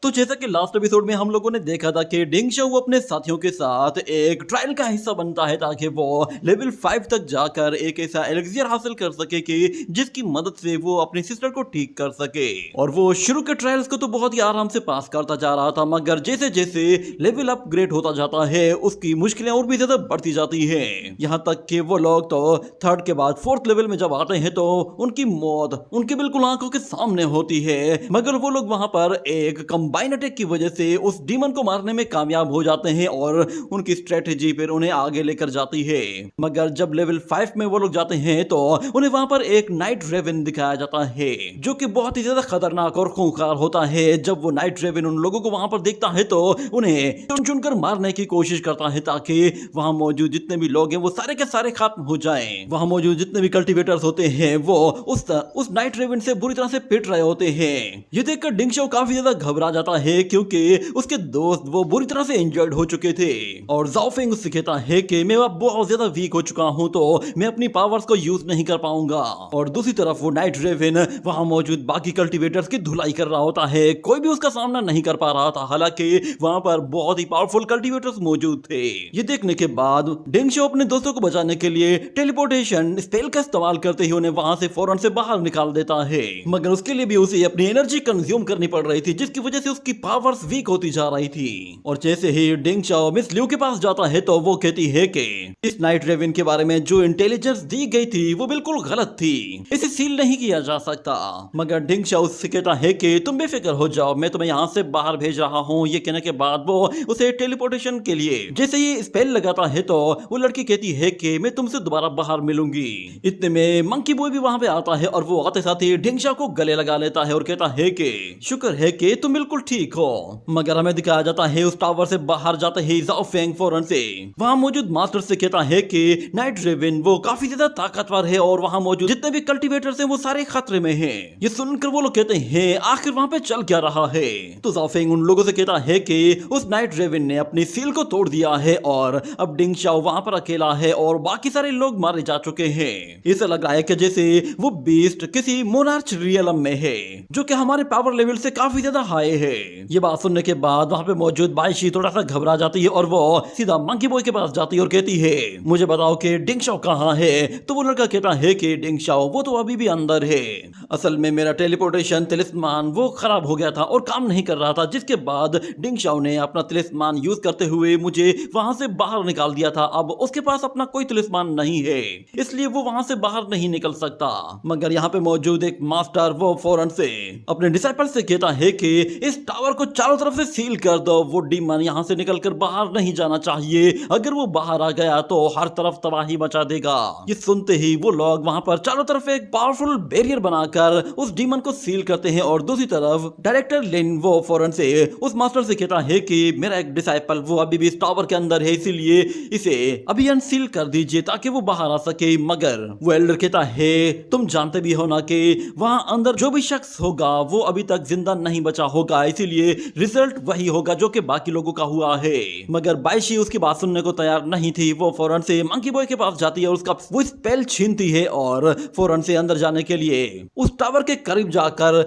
तो जैसा कि लास्ट एपिसोड में हम लोगों ने देखा था कि डिंग शाओ अपने साथियों के साथ एक ट्रायल का हिस्सा बनता है ताकि वो लेवल 5 तक जाकर एक ऐसा एलिक्सियर हासिल कर सके कि जिसकी मदद से वो अपनी सिस्टर को ठीक कर सके। और वो शुरू के ट्रायल्स को तो बहुत ही आराम से पास करता जा रहा था, मगर जैसे जैसे लेवल अपग्रेड होता जाता है उसकी मुश्किलें और भी ज्यादा बढ़ती जाती है। यहाँ तक कि वो लोग तो थर्ड के बाद फोर्थ लेवल में जब आते हैं तो उनकी मौत उनकी बिल्कुल आंखों के सामने होती है, मगर वो लोग वहां पर एक कंबाइन अटैक की वजह से उस डीमन को मारने में कामयाब हो जाते हैं और उनकी स्ट्रेटेजी फिर उन्हें आगे लेकर जाती है। मगर जब लेवल 5 में वो लोग जाते हैं तो उन्हें वहां पर एक नाइट रेवन दिखाया जाता है जो कि बहुत ही ज्यादा खतरनाक और खूंखार होता है। जब वो नाइट रेवन उन लोगों को वहां पर देखता है तो उन्हें चुन चुन कर मारने की कोशिश करता है ताकि वहां मौजूद जितने भी लोग हैं वो सारे के सारे खत्म हो जाएं। वहां मौजूद जितने भी कल्टीवेटर्स होते हैं वो उस नाइट रेवन से बुरी तरह से पिट रहे होते हैं। ये देखकर डिंग शाओ काफी ज्यादा घबरा जाता है क्योंकि उसके दोस्त वो बुरी तरह से इंजर्ड हो चुके थे और जाओ फेंग उससे कहता है कि मैं अब बहुत ज्यादा वीक हो चुका हूं तो मैं अपनी पावर्स को यूज नहीं कर पाऊंगा। और दूसरी तरफ वो नाइट रेवन वहां मौजूद बाकी कल्टीवेटर्स की धुलाई कर रहा होता है, कोई भी उसका सामना नहीं कर पा रहा था, हालांकि वहां पर बहुत ही पावरफुल कल्टीवेटर्स मौजूद थे। ये देखने के बाद डिंग शाओ अपने दोस्तों को बचाने के लिए टेलीपोर्टेशन स्पेल का इस्तेमाल करते ही उन्हें वहां से फौरन से बाहर निकाल देता है, मगर उसके लिए भी उसे अपनी एनर्जी कंज्यूम करनी पड़ रही थी जिसकी वजह से उसकी पावर्स वीक होती जा रही थी। और जैसे ही डिंग शाओ मिस लिू के पास जाता है तो वो कहती है कि इस नाइट रेवन के बारे में जो इंटेलिजेंस दी गई थी वो बिल्कुल गलत थी, इसे सील नहीं किया जा सकता। मगर डिंग शाओ उससे कहता है कि तुम बेफिक्र हो जाओ, मैं तुम्हें यहाँ से बाहर भेज रहा हूँ। ये कहने के बाद वो उसे टेलीपोर्टेशन के लिए जैसे ही स्पेल लगाता है तो वो लड़की कहती है कि मैं तुमसे दोबारा बाहर मिलूंगी। इतने में मंकी बॉय भी वहां पे आता है और वो आते साथ ही डिंग शाओ को गले लगा लेता है और कहता है कि शुक्र है कि तुम बिल्कुल ठीक हो। मगर हमें दिखाया जाता है उस टावर से बाहर जाते ही जाओ फेंग फौरन से वहां मौजूद मास्टर से कहता है कि नाइट रेवन वो काफी ज्यादा ताकतवर है और वहां मौजूद जितने भी कल्टीवेटर्स हैं वो सारे खतरे में हैं। ये सुनकर वो लोग कहते हैं आखिर वहां पे चल क्या रहा है। तो जाओ फेंग उन लोगों से कहता है कि उस नाइट रेवन ने अपनी सील को तोड़ दिया है और अब डिंग शाओ वहां पर अकेला है और बाकी सारे लोग मारे जा चुके हैं। इसे लग रहा है कि जैसे वो बीस्ट किसी मोनार्च रियलम में है जो कि हमारे पावर लेवल से काफी ज्यादा हाई है। ये बात सुनने के बाद वहां पे मौजूद बाइशी थोड़ा सा घबरा जाती है और वो सीधा मंकी बॉय के पास जाती है और कहती है मुझे बताओ कि डिंग शाओ कहाँ है। तो वो लड़का कहता है कि डिंग शाओ वो तो अभी भी अंदर है, असल में मेरा टेलीपोर्टेशन तिलिस्मान वो खराब हो गया था और काम नहीं कर रहा था, जिसके बाद डिंग शाओ ने अपना तिलिस्मान यूज करते हुए मुझे वहां से बाहर निकाल दिया था। अब उसके पास अपना कोई तिलिस्मान नहीं है इसलिए वो वहां से बाहर नहीं निकल सकता। मगर यहाँ पे मौजूद एक मास्टर वो फौरन से अपने डिसाइपल से कहता है कि इस टावर को चारों तरफ से सील कर दो, वो डीमन यहाँ से निकलकर बाहर नहीं जाना चाहिए, अगर वो बाहर आ गया तो हर तरफ तबाही मचा देगा। ये सुनते ही वो लोग वहां पर चारों तरफ एक पावरफुल बैरियर बनाकर उस डीमन को सील करते हैं और दूसरी तरफ डायरेक्टर लिन वो फौरन से उस मास्टर से कहता है कि मेरा एक डिसाइपल वो अभी भी इस टावर के अंदर है इसीलिए इसे अभी अनसील कर दीजिए ताकि वो बाहर आ सके। मगर वो एल्डर कहता है तुम जानते भी हो ना कि वहां अंदर जो भी शख्स होगा वो अभी तक जिंदा नहीं बचा होगा, इसीलिए रिजल्ट वही होगा जो कि बाकी लोगों का हुआ है। मगर बाइशी उसकी बात सुनने को तैयार नहीं थी, वो फौरन से मंकी बॉय के पास जाती है और उसका वो स्पेल छीनती है और फौरन से अंदर जाने के लिए उस टावर के करीब जाकर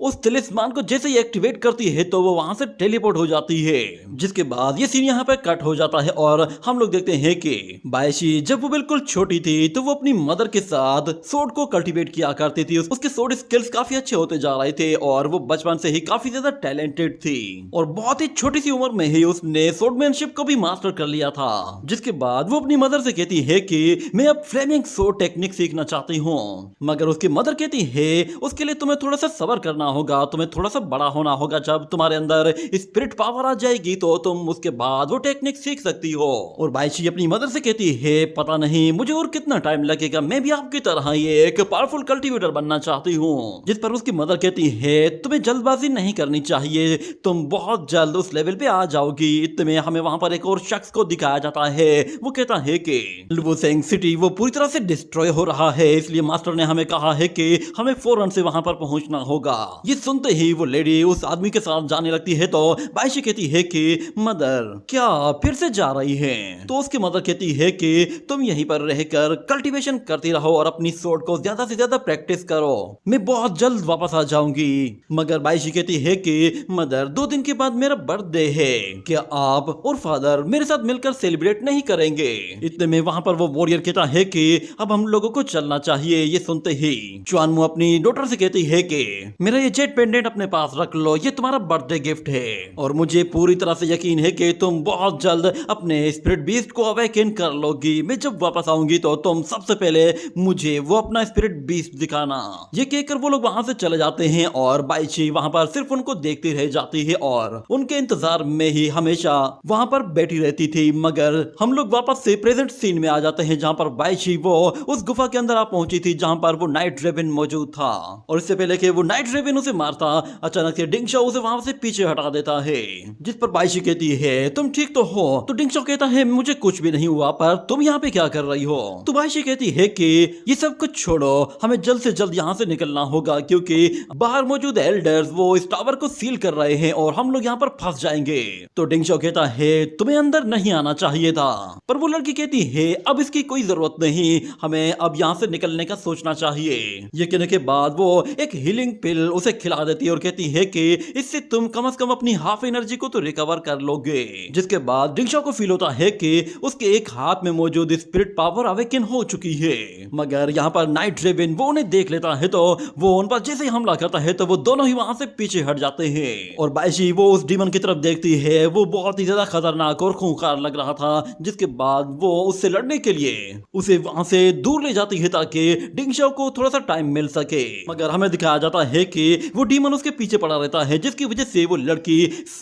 उस तिलिस्मान को जैसे ही एक्टिवेट करती है तो वो वहां से टेलीपोर्ट हो जाती है। जिसके बाद ये सीन यहाँ पे कट हो जाता है और हम लोग देखते हैं कि बाइशी जब वो बिल्कुल छोटी थी तो वो अपनी मदर के साथ सोर्ड को कल्टीवेट किया करती थी। उसके सोर्ड स्किल्स काफी अच्छे होते जा रहे थे और वो बचपन से ही काफी ज्यादा टैलेंटेड थी और बहुत ही छोटी सी उम्र में ही उसने सोर्डमैनशिप को भी मास्टर कर लिया था। जिसके बाद वो अपनी मदर से कहती है कि मैं अब फ्लेमिंग सोर्ड टेक्निक सीखना चाहती हूँ। मगर उसकी मदर कहती है उसके लिए तुम्हें थोड़ा सा सब्र करना होगा, तुम्हें थोड़ा सा बड़ा होना होगा, जब तुम्हारे अंदर स्पिरिट पावर आ जाएगी तो तुम उसके बाद वो टेक्निक सीख सकती हो। और बाइशी अपनी मदर से कहती है पता नहीं मुझे और कितना टाइम लगेगा, मैं भी आपकी तरह ही एक पावरफुल कल्टीवेटर बनना चाहती हूँ। जिस पर उसकी मदर कहती है तुम्हें जल्दबाजी नहीं करनी चाहिए, तुम बहुत जल्द उस लेवल पे आ जाओगी। इतने हमें वहां पर एक और शख्स को दिखाया जाता है, वो कहता है कि लुवोसेंग सिटी वो पूरी तरह से डिस्ट्रॉय हो रहा है इसलिए मास्टर ने हमें कहा है कि हमें फौरन से वहां पर पहुंचना होगा। ये सुनते ही वो लेडी उस आदमी के साथ जाने लगती है तो बाइशी कहती है कि मदर क्या फिर से जा रही है। तो उसकी मदर कहती है कि तुम यहीं पर रहकर कल्टीवेशन करती रहो और अपनी सोर्ड को ज्यादा से ज्यादा प्रैक्टिस करो, मैं बहुत जल्द वापस आ जाऊंगी। मगर बाइशी कहती है कि कि मदर 2 दिन के बाद मेरा बर्थडे है, क्या आप और फादर मेरे साथ मिलकर सेलिब्रेट नहीं करेंगे? इतने में वहां पर वो वॉरियर कहता है कि अब हम लोगों को चलना चाहिए। ये सुनते ही चुआनमू अपनी डॉटर से कहती है कि मेरा ये जेट पेंडेंट अपने पास रख लो, ये तुम्हारा बर्थडे गिफ्ट है और मुझे पूरी तरह से यकीन है कि तुम बहुत जल्द अपने स्पिरिट बीस्ट को अवेकन कर लोगी। मैं जब वापस आऊंगी तो तुम सबसे पहले मुझे वो अपना स्पिरिट बीस्ट दिखाना। ये कहकर वो लोग वहां से चले जाते हैं और बाइची वहां पर सिर्फ उनको देखती रह जाती है और उनके इंतजार में ही हमेशा वहां पर बैठी रहती थी। मगर हम लोग वापस से प्रेजेंट सीन में आ जाते हैं जहां पर बाइची वो उस गुफा के अंदर आ पहुंची थी जहां पर वो नाइट ड्रेगन मौजूद था और इससे पहले कि वो नाइट ड्रेगन उसे मारता, अचानक से डिंगशाओ उसे वहां से पीछे हटा देता है, जिस पर बाइची कहती है तुम ठीक तो हो? तो डिंगशाओ कहता है मुझे कुछ भी नहीं हुआ, पर तुम यहाँ पे क्या कर रही हो? तो बाइची कहती है कि ये सब कुछ छोड़ो, हमें जल्द से जल्द यहाँ से निकलना होगा क्योंकि बाहर मौजूद एल्डर्स वो इस टावर को सील कर रहे हैं और हम लोग यहाँ पर फंस जाएंगे। तो डिंगशाओ कहता है तुम्हें अंदर नहीं आना चाहिए था, पर वो लड़की कहती है अब इसकी कोई जरूरत नहीं, हमें अब यहाँ से निकलने का सोचना चाहिए। ये कहने के बाद वो एक हीलिंग पिल उसे खिला देती है और कहती है कि इससे तुम कम से कम अपनी हाफ एनर्जी को तो रिकवर कर लोगे। जिसके बाद डिंगशाओ को फील होता है कि उसके एक हाथ में मौजूद स्पिरिट पावर अवेकन हो चुकी है। मगर यहाँ पर नाइट ड्रेगन वो उन्हें देख लेता है तो वो उन पर जैसे ही हमला करता है तो वो दोनों ही वहां से पीछे हट जाते हैं और बाइशी वो उस डीमन की तरफ देखती है। वो बहुत ही ज्यादा खतरनाक और खूंखार लग रहा था, जिसके बाद वो उससे लड़ने के लिए उसे वहां से दूर ले जाती है ताकि डिंगशाओ को थोड़ा सा टाइम मिल सके। मगर हमें दिखाया जाता है कि वो डीमन उसके पीछे पड़ा रहता है, जिसकी वजह से वो लड़की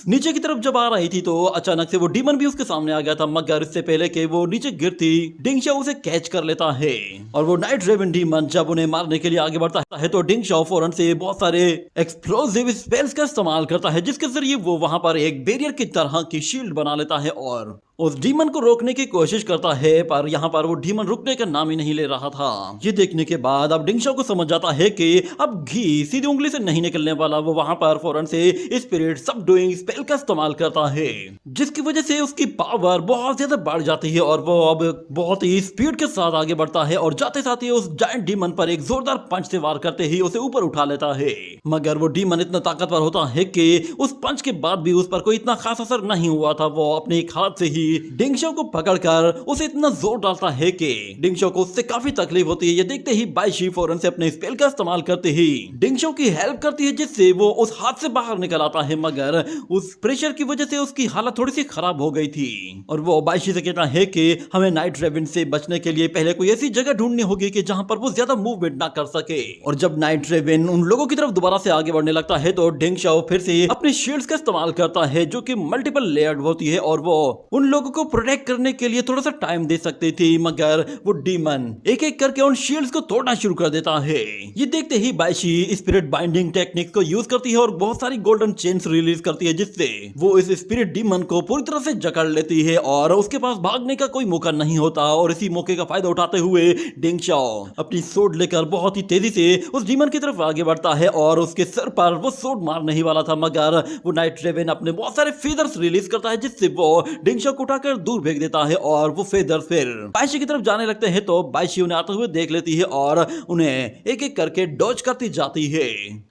नीचे की तरफ जब आ रही थी तो अचानक से वो डीमन भी उसके सामने आ गया था। मगर इससे पहले कि वो नीचे गिरती डिंगशाओ उसे कैच कर लेता है और वो नाइट ड्रेगन डीमन जब उन्हें मारने के लिए आगे बढ़ता है तो डिंगशाओ फौरन से बहुत सारे एक्सप्लोसिव स्पेल्स का इस्तेमाल करता है, जिसके जरिए वो वहां पर एक बैरियर की तरह की शील्ड बना लेता है और उस डीमन को रोकने की कोशिश करता है। पर यहाँ पर वो डीमन रुकने का नाम ही नहीं ले रहा था। ये देखने के बाद अब डिंगशाओ को समझ जाता है कि अब घी सीधी उंगली से नहीं निकलने वाला। वो वहां पर फौरन से स्पिरिट सबडूइंग स्पेल का इस्तेमाल करता है, जिसकी वजह से उसकी पावर बहुत ज्यादा बढ़ जाती है और वो अब बहुत ही स्पीड के साथ आगे बढ़ता है और जाते साथ ही उस जायंट डीमन पर एक जोरदार पंच से वार करते ही उसे ऊपर उठा लेता है। मगर वो डीमन इतना ताकतवर होता है कि उस पंच के बाद भी उस पर कोई इतना खास असर नहीं हुआ था। वो अपने एक हाथ से ही डिंगशाओ को पकड़कर उसे इतना जोर डालता है कि डिंगशाओ को उससे काफी तकलीफ होती है। ये देखते ही बाइशी फौरन से अपने स्पेल का इस्तेमाल करते ही डिंगशाओ की हेल्प करती है, जिससे वो उस हाथ से बाहर निकल आता है। मगर उस प्रेशर की वजह से उसकी हालत थोड़ी सी खराब हो गई थी और वो बाइशी से कहता है कि हमें नाइट ड्रेगन से बचने के लिए पहले कोई ऐसी जगह ढूंढनी होगी कि जहां पर वो ज्यादा मूवमेंट ना कर सके। और जब नाइट ड्रेगन उन लोगों की तरफ दोबारा से आगे बढ़ने लगता है तो डिंगशाओ फिर से अपने शील्ड्स का इस्तेमाल करता है, जो कि मल्टीपल लेयर्ड होती है और वो उन लोगों को प्रोटेक्ट करने के लिए थोड़ा सा टाइम दे सकती थी। मगर वो डीमन एक एक करके उन शील्ड्स को तोड़ना शुरू कर देता है। ये देखते ही बाइशी स्पिरिट बाइंडिंग टेक्निक को यूज करती है और बहुत सारी गोल्डन चेन्स रिलीज करती है, जिससे वो इस स्पिरिट डीमन को पूरी तरह से जकड़ लेती है और उसके पास भागने का कोई मौका नहीं होता। और इसी मौके का फायदा उठाते हुए डिंगशाओ अपनी सोड लेकर बहुत ही तेजी से उस डीमन की तरफ आगे बढ़ता है और उसके सर पर वो सोड मारने ही वाला था। मगर वो नाइट ड्रेगन अपने बहुत सारे फीदर्स रिलीज करता है, जिससे वो डिंगशाओ को उठाकर दूर फेंक देता है और वो फेदर्स फिर बाइशी की तरफ जाने लगते हैं। तो बाइशी उन्हें आते हुए देख लेती है और उन्हें एक एक करके डॉज करती जाती है।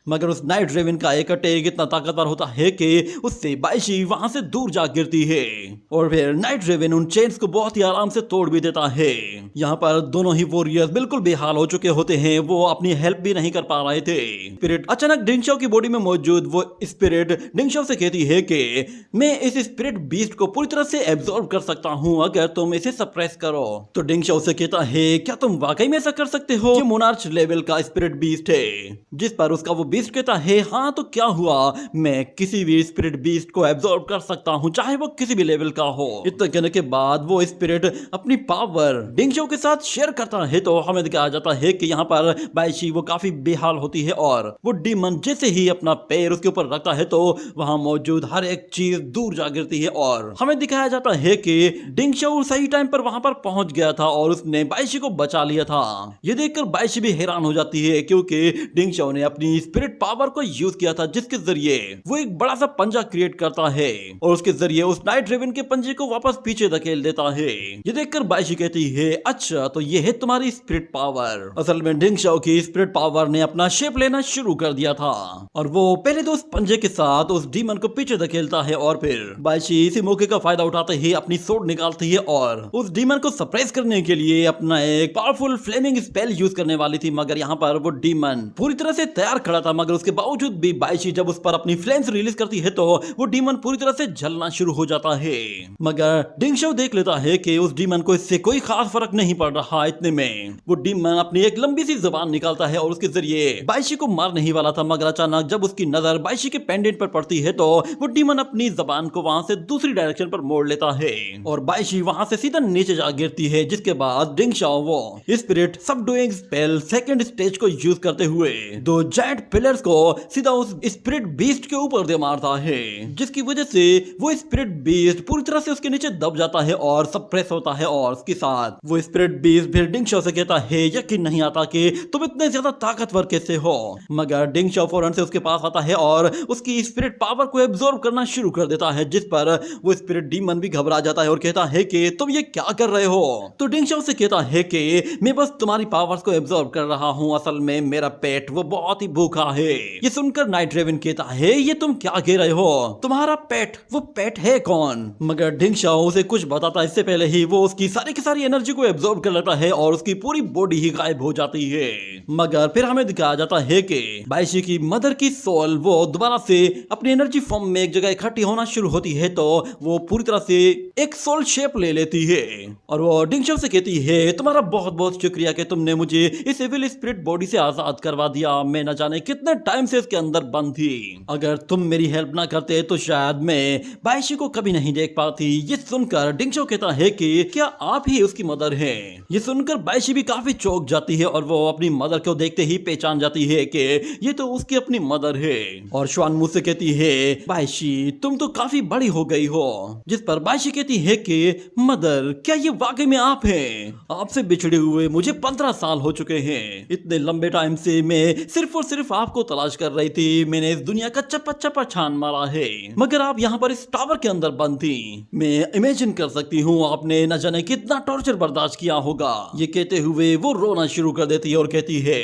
मगर उस नाइट ड्रेगन का एक अटैक इतना ताकतवर होता है कि उससे बाइशी वहां से दूर जा गिरती है और फिर नाइट ड्रेगन उन चेन्स को बहुत ही आराम से तोड़ भी देता है। यहाँ पर दोनों ही वॉरियर्स बिल्कुल बेहाल हो चुके होते हैं, वो अपनी हेल्प भी नहीं कर पा रहे थे। स्पिरिट अचानक डिंगशाओ की बॉडी में मौजूद वो स्पिरिट डिंगशाओ से कहती है कि मैं इस स्पिरिट बीस्ट को पूरी तरह से एब्जॉर्ब कर सकता हूँ अगर तुम इसे सप्रेस करो। तो डिंगशाओ से कहता है क्या तुम वाकई में ऐसा कर सकते हो? ये मोनार्च लेवल का स्पिरिट बीस्ट है। जिस पर उसका वो बीस्ट कहता है हाँ तो क्या हुआ, मैं किसी भी स्पिरिट बीस्ट को एब्जॉर्ब कर सकता हूँ, चाहे वो किसी भी लेवल का हो। इतना कहने के बाद वो स्पिरिट अपनी पावर डिंगशाओ के साथ शेयर करता है। तो हमें दिखाया जाता है कि यहाँ पर बाइशी वो काफी बेहाल होती है और वो डीमन जैसे ही अपना पैर उसके ऊपर रखता है तो वहां मौजूद हर एक चीज दूर जा गिरती है और हमें दिखाया जाता जाता है कि डिंग शाओ सही टाइम पर वहां पर पहुंच गया था और उसने बाइशी को बचा लिया था। ये देखकर बाइशी भी हैरान हो जाती है क्योंकि डिंग शाओ ने अपनी स्पिरिट पावर को यूज किया था, जिसके जरिए वो एक बड़ा सा पंजा क्रिएट करता है और उसके जरिए उस नाइट रेवन के पंजे को वापस पीछे धकेल देता है। ये देखकर बाइशी कहती है, अच्छा तो ये है तुम्हारी स्पिरिट पावर। असल में डिंग शाओ की स्पिरिट पावर ने अपना शेप लेना शुरू कर दिया था और वो पहले तो उस पंजे के साथ उस डीमन को पीछे धकेलता है और फिर बाइशी इसी मौके का फायदा उठाते ही अपनी सोड निकालती है और उस डीमन को सरप्राइज करने के लिए अपना एक पावरफुल फ्लेमिंग स्पेल यूज करने वाली थी, मगर यहाँ पर वो डीमन पूरी तरह से तैयार खड़ा था। मगर उसके बावजूद भी बाइशी जब उस पर अपनी फ्लेम्स रिलीज करती है तो वो डीमन पूरी तरह से जलना शुरू हो जाता है। मगर डिंग शाओ देख लेता है कि उस डीमन को इससे कोई खास फर्क नहीं पड़ रहा। इतने में वो डीमन अपनी एक लंबी सी जबान निकालता है और उसके जरिए बाइशी को मारने ही वाला था, मगर अचानक जब उसकी नजर बाइशी के पेंडेंट पर पड़ती है तो वो डीमन अपनी जबान को वहां से दूसरी डायरेक्शन पर मोड़ लेता है और बाइशी वहां से सीधा नीचे जा गिरती है। जिसके बाद डिंग शाओ वो स्पिरिट सबडुइंग स्पेल सेकंड स्टेज को यूज करते हुए दो जायंट पिलर्स को सीधा उस स्पिरिट बीस्ट के ऊपर दे मारता है, जिसकी वजह से वो स्पिरिट बीस्ट पूरी तरह से उसके नीचे दब जाता है और सप्रेस होता है। और उसके साथ वो स्पिरिट बीस्ट फिर डिंग शाओ से कहता है, यकीन नहीं आता कि तुम इतने ज्यादा ताकतवर कैसे हो। मगर डिंग शाओ फौरन से उसके पास आता है और उसकी स्पिरिट पावर को एब्जॉर्ब करना शुरू कर देता है, जिस पर वो स्पिरिट डीमन भी घबरा जाता है और कहता है कि तुम ये क्या कर रहे हो। तो डिंग शाओ से कहता है कि मैं बस तुम्हारी पावर्स को एब्जॉर्ब कर रहा हूँ, असल में मेरा पेट वो बहुत ही भूखा है। ये सुनकर नाइट रेवन कहता है, ये तुम क्या कह रहे हो, तुम्हारा पेट, वो पेट है कौन। मगर डिंग शाओ उसे कुछ बताता इससे पहले ही वो उसकी सारी की सारी एनर्जी को एब्जॉर्ब कर लेता है और उसकी पूरी बॉडी ही गायब हो जाती है। मगर फिर हमें दिखाया जाता है कि बाइशी की मदर की सोल वो दोबारा से अपनी एनर्जी फॉर्म में एक जगह इकट्ठी होना शुरू होती है, तो वो पूरी तरह से एक सोल शेप ले लेती है और वो डिंग शाओ से कहती है, तुम्हारा बहुत बहुत शुक्रिया कि तुमने मुझे इस एविल स्पिरिट बॉडी से आजाद करवा दिया। मैं न जाने कितने टाइम से इसके अंदर बंद थी। अगर तुम मेरी हेल्प ना करते तो शायद मैं बाइशी को कभी नहीं देख पाती। ये सुनकर डिंग शाओ कहता है कि क्या आप ही उसकी मदर हैं। ये सुनकर बाइशी भी काफी चौंक जाती है और वो अपनी मदर को देखते ही पहचान जाती है कि ये तो उसकी अपनी मदर है और श्वान मुंह से कहती है, बाइशी तुम तो काफी बड़ी हो गई हो। जिस पर बाइशी कहती है कि मदर क्या ये वाकई में आप हैं? आपसे बिछड़े हुए मुझे 15 साल हो चुके हैं। इतने लंबे टाइम से मैं सिर्फ और सिर्फ आपको तलाश कर रही थी। मैंने इस दुनिया का चप्पा चप्पा छान मारा है, मगर आप यहाँ पर इस टावर के अंदर बंद थी। मैं इमेजिन कर सकती हूँ आपने न जाने कितना टॉर्चर बर्दाश्त किया होगा। ये कहते हुए वो रोना शुरू कर देती है और कहती है,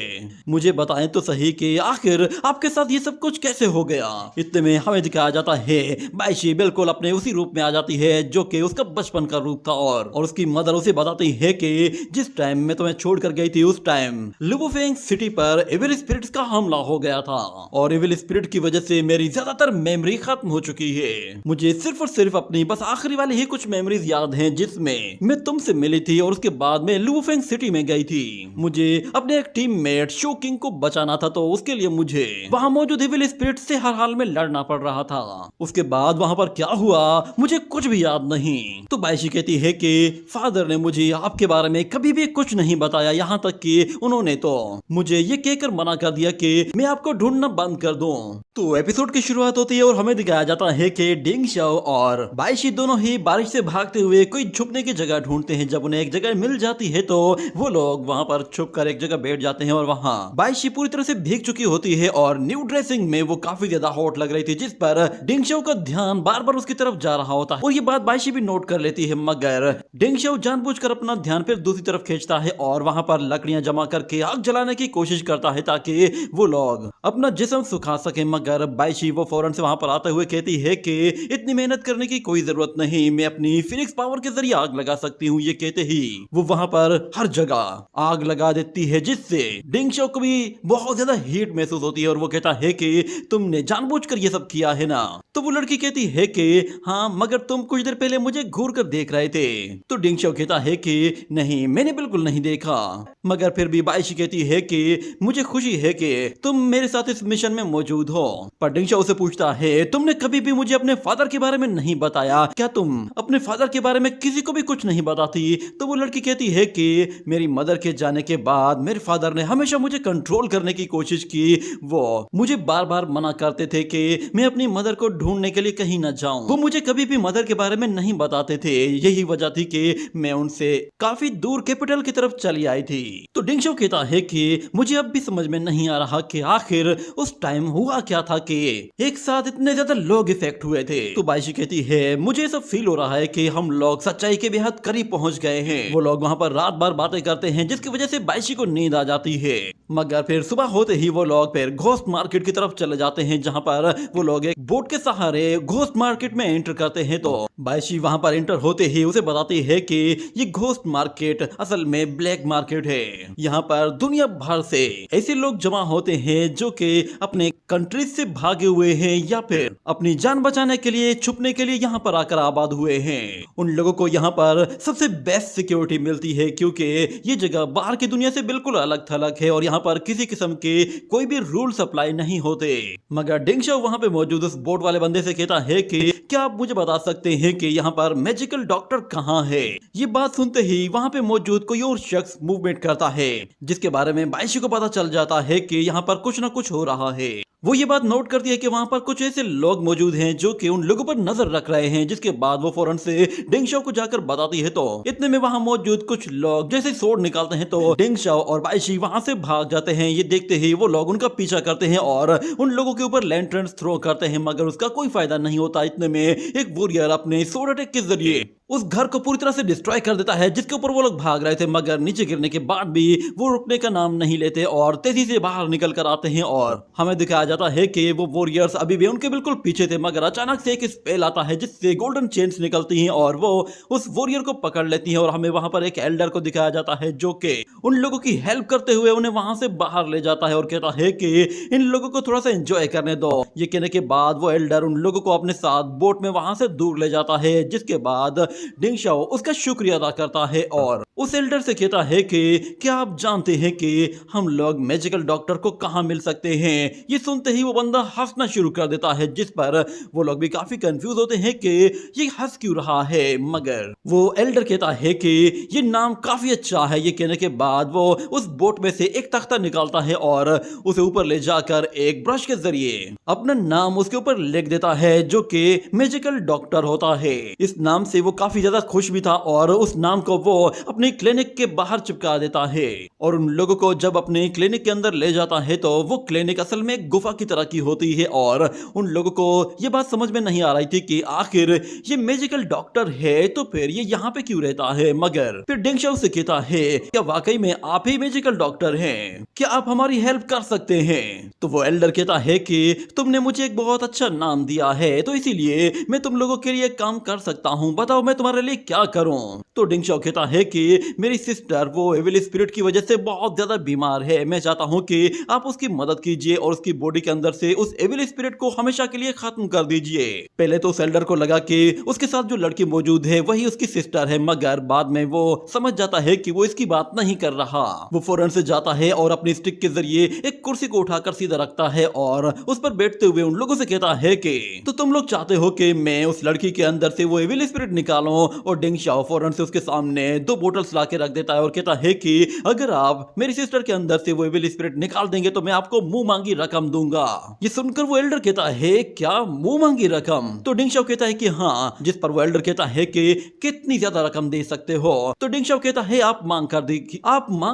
मुझे बताएं तो सही कि आखिर आपके साथ ये सब कुछ कैसे हो गया। इतने में हमें दिखाया जाता है बाइशी बिल्कुल अपने उसी रूप में आ जाती है जो कि उसका बचपन का रूप था और उसकी मदर उसे बताती है कि जिस टाइम मैं तुम्हें छोड़कर गई थी उस टाइम लुवोफेंग सिटी पर एविल स्पिरिट्स का हमला हो गया था और एविल स्पिरिट की वजह से मेरी ज्यादातर मेमोरी खत्म हो चुकी है। मुझे सिर्फ और सिर्फ अपनी बस आखिरी वाली ही कुछ मेमोरीज याद हैं जिसमें मैं तुमसे मिली थी और उसके बाद मैं लुवोफेंग सिटी में गई थी। मुझे अपने एक टीममेट शो किंग को बचाना था, तो उसके लिए मुझे वहां मौजूद एविल स्पिरिट से हर हाल में लड़ना पड़ रहा था। उसके बाद वहां पर क्या हुआ मुझे कुछ भी याद नहीं। तो बाइशी कहती है कि फादर ने मुझे आपके बारे में कभी भी कुछ नहीं बताया, यहाँ तक कि उन्होंने तो मुझे ये कहकर मना कर दिया कि मैं आपको ढूंढना बंद कर दूं। तो एपिसोड की शुरुआत होती है और हमें दिखाया जाता है कि डिंग शाओ और बाइशी दोनों ही बारिश से भागते हुए कोई छुपने की जगह ढूंढते हैं। जब उन्हें एक जगह मिल जाती है तो वो लोग वहां पर छुप कर एक जगह बैठ जाते हैं और वहां बाइशी पूरी तरह से भीग चुकी होती है और न्यू ड्रेसिंग में वो काफी ज्यादा हॉट लग रही थी, जिस पर डिंग शाओ का ध्यान बार बार उसकी तरफ जा रहा होता है और ये बात बाइशी भी नोट कर लेती है। मगर डिंग शाओ जानबूझकर अपना ध्यान फिर दूसरी तरफ खींचता है और वहां पर लकड़ियां जमा करके आग जलाने की कोशिश करता है ताकि वो लोग अपना जिस्म सुखा सके। मगर बाइशी वो फौरन से वहां पर आते हुए कहती है कि इतनी मेहनत करने की कोई जरूरत नहीं, मैं अपनी फिनिक्स पावर के जरिए आग लगा सकती हूँ। ये कहते ही वो वहां पर हर जगह आग लगा देती है, जिससे डिंग शाओ को भी बहुत ज्यादा हीट महसूस होती है और वो कहता है कि तुमने जानबूझकर ये सब किया है ना। तो वो लड़की कहती है कि हाँ, मगर तुम कुछ देर पहले मुझे घूर कर देख रहे थे। तो डिंग शाओ कहता है कि नहीं, मैंने बिल्कुल नहीं देखा। मगर फिर भी बाइशी कहती है कि मुझे खुशी है कि तुम मेरे साथ इस मिशन में मौजूद हो। पर डिंग शाओ से पूछता है, तुमने कभी भी मुझे अपने फादर के बारे में नहीं बताया, क्या तुम अपने फादर के बारे में किसी को भी कुछ नहीं बताती? तो वो लड़की कहती है कि मेरी मदर के जाने के बाद मेरे फादर ने हमेशा मुझे कंट्रोल करने की कोशिश की। वो मुझे बार बार मना करते थे कि मैं अपनी मदर को ढूंढने के लिए कहीं न जाऊं। वो मुझे कभी भी मदर के बारे बारे में नहीं बताते थे। यही वजह थी कि मैं उनसे काफी दूर कैपिटल की तरफ चली आई थी। तो डिंगशो कहता है कि मुझे अब भी समझ में नहीं आ रहा कि आखिर उस टाइम हुआ क्या था कि एक साथ इतने ज्यादा लोग इफेक्ट हुए थे। तो बाइशी कहती है मुझे सब फील हो रहा है कि हम लोग सच्चाई के बेहद करीब पहुंच गए हैं। वो लोग वहाँ पर रात भर बातें करते हैं जिसकी वजह से बाइशी को नींद आ जाती है, मगर फिर सुबह होते ही वो लोग फिर घोस्ट मार्केट की तरफ चले जाते हैं जहाँ पर वो लोग एक बोट के सहारे घोस्ट मार्केट में एंटर करते हैं। तो बाइशी वहाँ पर एंटर होते ही उसे बताती है कि ये घोस्ट मार्केट असल में ब्लैक मार्केट है। यहाँ पर दुनिया भर से ऐसे लोग जमा होते हैं जो कि अपने कंट्री से भागे हुए हैं या फिर अपनी जान बचाने के लिए छुपने के लिए यहाँ पर आकर आबाद हुए हैं। उन लोगों को यहाँ पर सबसे बेस्ट सिक्योरिटी मिलती है क्योंकि ये जगह बाहर की दुनिया से बिल्कुल अलग थलग है और यहाँ पर किसी किस्म के कोई भी रूल्स अप्लाई नहीं होते। मगर डिंगशो वहाँ पे मौजूद उस बोट वाले बंदे से कहता है कि क्या आप मुझे बता सकते हैं कि यहाँ पर मैजिकल डॉक्टर कहाँ है। ये बात सुनते ही वहाँ पे मौजूद कोई और शख्स मूवमेंट करता है जिसके बारे में बाइशी को पता चल जाता है कि यहाँ पर कुछ ना कुछ हो रहा है। वो ये बात नोट करती है कि वहाँ पर कुछ ऐसे लोग मौजूद हैं जो कि उन लोगों पर नजर रख रहे हैं, जिसके बाद वो फौरन से डिंगशो को जाकर बताती है। तो इतने में वहाँ मौजूद कुछ लोग जैसे स्वॉर्ड निकालते हैं तो डिंगशो और बाइशी वहाँ से भाग जाते हैं। ये देखते ही वो लोग उनका पीछा करते हैं और उन लोगों के ऊपर लैंटर्न्स थ्रो करते हैं, मगर उसका कोई फायदा नहीं होता। इतने में एक वॉरियर अपने स्वॉर्ड अटैक के जरिए उस घर को पूरी तरह से डिस्ट्रॉय कर देता है जिसके ऊपर वो लोग भाग रहे थे, मगर नीचे गिरने के बाद भी वो रुकने का नाम नहीं लेते और तेजी से बाहर निकल कर आते हैं। और हमें दिखाया जाता है कि वो वॉरियर्स अभी भी उनके बिल्कुल पीछे थे, मगर अचानक से एक स्पेल आता है जिससे गोल्डन चेन्स निकलती हैं और वो उस वॉरियर को पकड़ लेती हैं। और हमें वहां पर एक एल्डर को दिखाया जाता है जो कि उन लोगों की हेल्प करते हुए उन्हें वहां से बाहर ले जाता है और कहता है कि इन लोगों को थोड़ा सा एंजॉय करने दो। ये कहने के बाद वो एल्डर उन लोगों को अपने साथ बोट में वहां से दूर ले जाता है, जिसके बाद डिंगशो उसका शुक्रिया अदा करता है और उस एल्डर से कहता है कि क्या आप जानते हैं कि हम लोग मैजिकल डॉक्टर को कहां मिल सकते हैं। ये सुनते ही वो बंदा हंसना शुरू कर देता है, जिस पर वो लोग भी काफी कंफ्यूज होते हैं कि ये हंस क्यों रहा है, मगर वो एल्डर कहता है कि ये नाम काफी अच्छा है। ये कहने के बाद वो उस बोट में से एक तख्ता निकालता है और उसे ऊपर ले जाकर एक ब्रश के जरिए अपना नाम उसके ऊपर लिख देता है जो कि मैजिकल डॉक्टर होता है। इस नाम से वो काफी ज्यादा खुश भी था और उस नाम को वो अपनी क्लिनिक के बाहर चिपका देता है। और उन लोगों को जब अपने क्लिनिक के अंदर ले जाता है तो वो क्लिनिक असल में एक गुफा की तरह की होती है और उन लोगों को ये बात समझ में नहीं आ रही थी कि आखिर ये मैजिकल डॉक्टर है तो फिर ये यहाँ पे क्यों रहता है। मगर फिर डिंगशो से कहता है क्या वाकई में आप ही मैजिकल डॉक्टर हैं, क्या आप हमारी हेल्प कर सकते हैं। तो वो एल्डर कहता है कि तुमने मुझे एक बहुत अच्छा नाम दिया है तो इसीलिए मैं तुम लोगों के लिए काम कर सकता हूँ, बताओ मैं तुम्हारे लिए क्या करूं। तो डिंगशो कहता है कि मेरी सिस्टर वो एविल स्पिरिट की वजह से बहुत ज्यादा बीमार है, मैं चाहता हूं कि आप उसकी मदद कीजिए और उसकी बॉडी के अंदर से उस एविल स्पिरिट को हमेशा के लिए खत्म कर दीजिए। पहले तो उस एल्डर को लगा कि उसके साथ जो लड़की मौजूद है वही उसकी सिस्टर है, मगर बाद में वो समझ जाता है कि वो इसकी बात नहीं कर रहा। वो फौरन से जाता है और अपनी स्टिक के जरिए एक कुर्सी को उठाकर सीधा रखता है और उस पर बैठते हुए उन लोगों से कहता है कि तो तुम लोग चाहते हो कि मैं उस लड़की के अंदर से वो एविल स्पिरिट निकालूं। और डिंगशो फौरन से उसके सामने 2 बोतल्स ला के रख देता है और कहता है कि अगर आप मेरी सिस्टर के अंदर से वो एविल स्पिरिट निकाल देंगे तो मैं आपको मुंह मांगी रकम दूंगा। ये सुनकर वो एल्डर कहता है क्या मुंह मांगी रकम। तो डिंगशो कहता है कि हाँ, जिस पर वो एल्डर कहता है कि कितनी ज्यादा रकम दे सकते हो। तो डिंगशो कहता है आप मांग